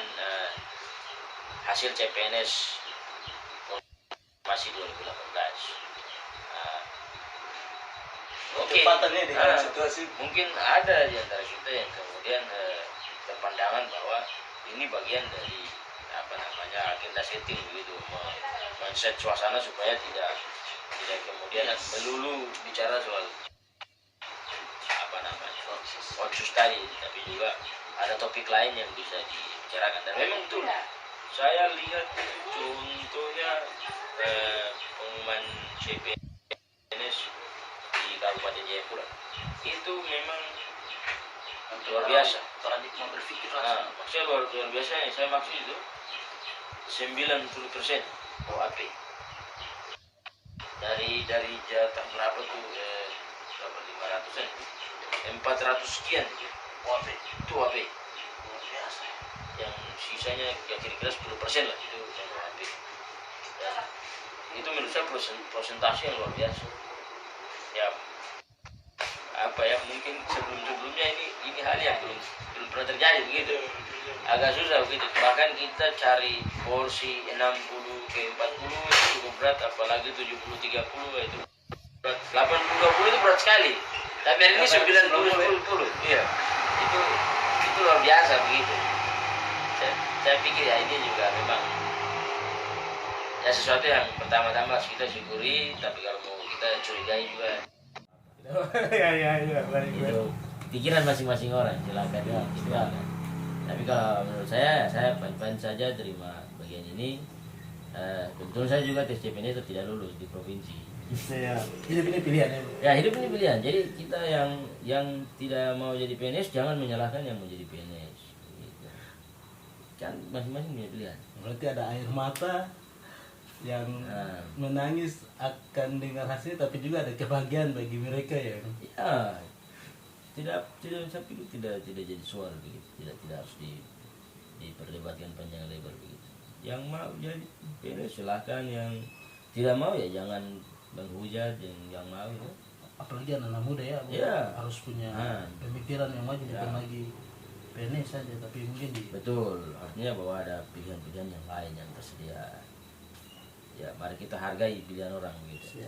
hasil CPNS masih 2018. Oke. Situasi. Mungkin ada di antara kita yang kemudian berpandangan bahwa ini bagian dari apa namanya agenda setting begitu, men-set suasana supaya tidak kemudian melulu bicara soal apa namanya Otsus tadi, tapi juga ada topik lain yang bisa dibicarakan. Dan memang betul, saya lihat contohnya pengumuman CPNS di Kabupaten Jayapura itu memang luar biasa. Paradigma berpikir maksudnya luar biasa. Yang saya maksud itu 90% OAP dari jatah berapa tuh berapa 500-an 400 sekian OAP itu OAP luar biasa. Yang sisanya ya kira-kira 10% lah itu yang OAP. Dan itu menurut saya prosentase yang luar biasa. Ya apa ya, mungkin sebelumnya ini hal yang belum pernah terjadi begitu, agak susah begitu. Bahkan kita cari porsi 60 ke 40 itu cukup berat, apalagi 70-30 itu berat. 80-20 itu berat sekali, tapi hari ini 90-10. Iya, itu luar biasa begitu. Saya pikir ya ini juga memang ya sesuatu yang pertama-tama harus kita syukuri, tapi kalau mau kita curigai juga Ya. itu pikiran masing-masing orang, silakan ya, silakan. Tapi kalau menurut saya fine-fine saja terima bagian ini. Kebetulan saya juga tes CPNS tidak lulus di provinsi. Ya, hidup ini pilihan ya. Ya, hidup ini pilihan. Jadi kita yang tidak mau jadi PNS jangan menyalahkan yang mau jadi PNS. Gitu. Kan masing-masing punya pilihan. Berarti ada air mata yang menangis akan dengar hasilnya, tapi juga ada kebahagiaan bagi mereka ya. Ya, saya pikir tidak jadi soal begitu, tidak harus diperdebatkan panjang lebar begitu. Yang mau jadi PNS silahkan, yang tidak mau ya jangan menghujat yang mau ya. Apalagi anak-anak muda ya, harus punya pemikiran yang maju, bukan lagi PNS saja, tapi mungkin betul, artinya bahwa ada pilihan-pilihan yang lain yang tersedia. Ya, mari kita hargai pilihan orang begitu.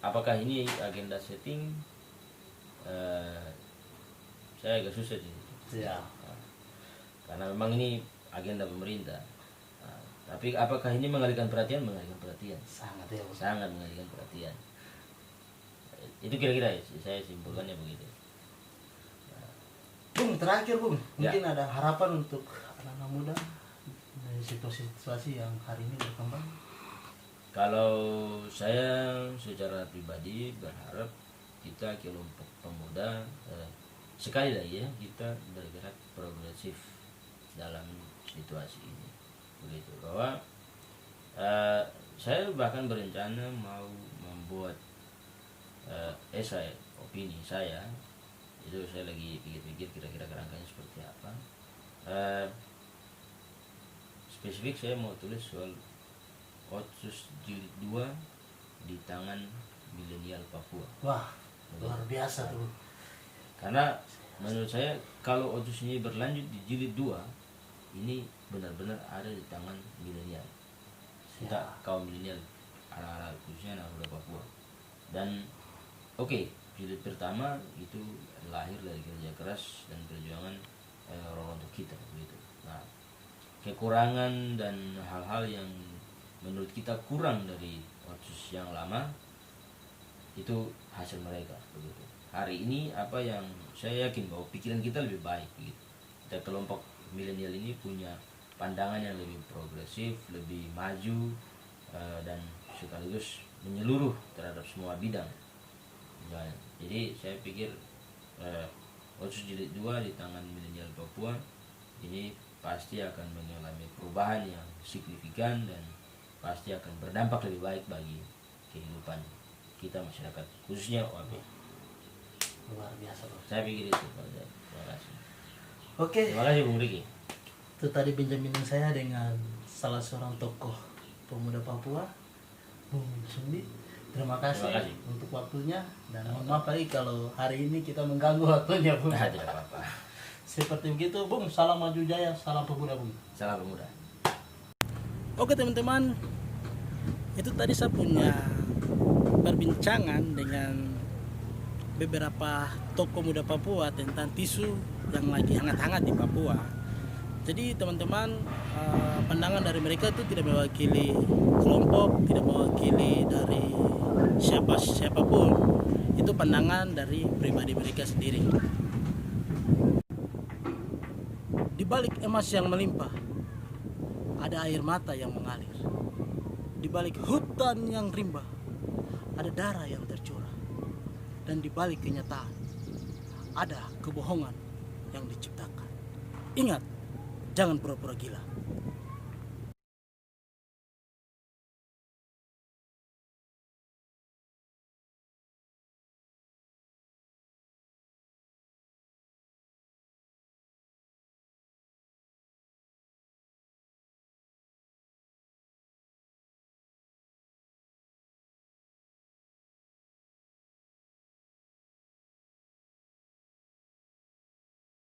Apakah ini agenda setting? Saya agak susah sih. Karena memang ini agenda pemerintah. Tapi apakah ini mengalihkan perhatian? Mengalihkan perhatian. Sangat mengalihkan perhatian. Itu kira-kira saya simpulkannya begitu. Bung, terakhir Bung, mungkin ada harapan untuk anak-anak muda dari situasi yang hari ini berkembang? Kalau saya secara pribadi berharap kita kelompok pemuda sekali lagi ya, kita bergerak progresif dalam situasi ini begitu, bahwa saya bahkan berencana mau membuat esai opini saya itu, saya lagi pikir-pikir kira-kira kerangkanya seperti apa. Spesifik saya mau tulis soal Otsus Jilid 2 di tangan milenial Papua. Wah, luar biasa tuh. Karena menurut saya kalau Otsus ini berlanjut di Jilid 2, ini benar-benar ada di tangan milenial. Kita kaum milenial, anak-anak khususnya anak muda Papua. Dan oke, jilid pertama itu lahir dari kerja keras dan perjuangan orang untuk kita begitu. Nah, kekurangan dan hal-hal yang menurut kita kurang dari Otsus yang lama itu hasil mereka begitu. Hari ini apa yang saya yakin bahwa pikiran kita lebih baik begitu. Kita kelompok milenial ini punya pandangan yang lebih progresif, lebih maju, dan sekaligus menyeluruh terhadap semua bidang. Dan jadi saya pikir Otsus Jilid 2 di tangan milenial Papua ini pasti akan mengalami perubahan yang signifikan dan pasti akan berdampak lebih baik bagi kehidupan kita masyarakat khususnya OAB. Luar biasa, Bang. Saya pikir itu Pak Zai. Terima kasih. Oke, Terima kasih Bung Riki. itu tadi bincang-bincang saya dengan salah seorang tokoh pemuda Papua, Bung Sumbi. Terima kasih, Terima kasih. untuk waktunya, dan mohon maaf lagi kalau hari ini kita mengganggu waktunya, Bung. Nah, tidak apa-apa. Seperti begitu, Bung. Salam maju jaya, salam pemuda, Bung. Salam pemuda. Oke teman-teman, itu tadi saya punya perbincangan dengan beberapa tokoh muda Papua tentang tisu yang lagi hangat-hangat di Papua. Jadi teman-teman, pandangan dari mereka itu tidak mewakili kelompok, tidak mewakili dari siapapun. Itu pandangan dari pribadi mereka sendiri. Di balik emas yang melimpah, ada air mata yang mengalir. Di balik hutan yang rimba, ada darah yang tercurah. Dan di balik kenyataan, ada kebohongan yang diciptakan. Ingat, jangan pura-pura gila.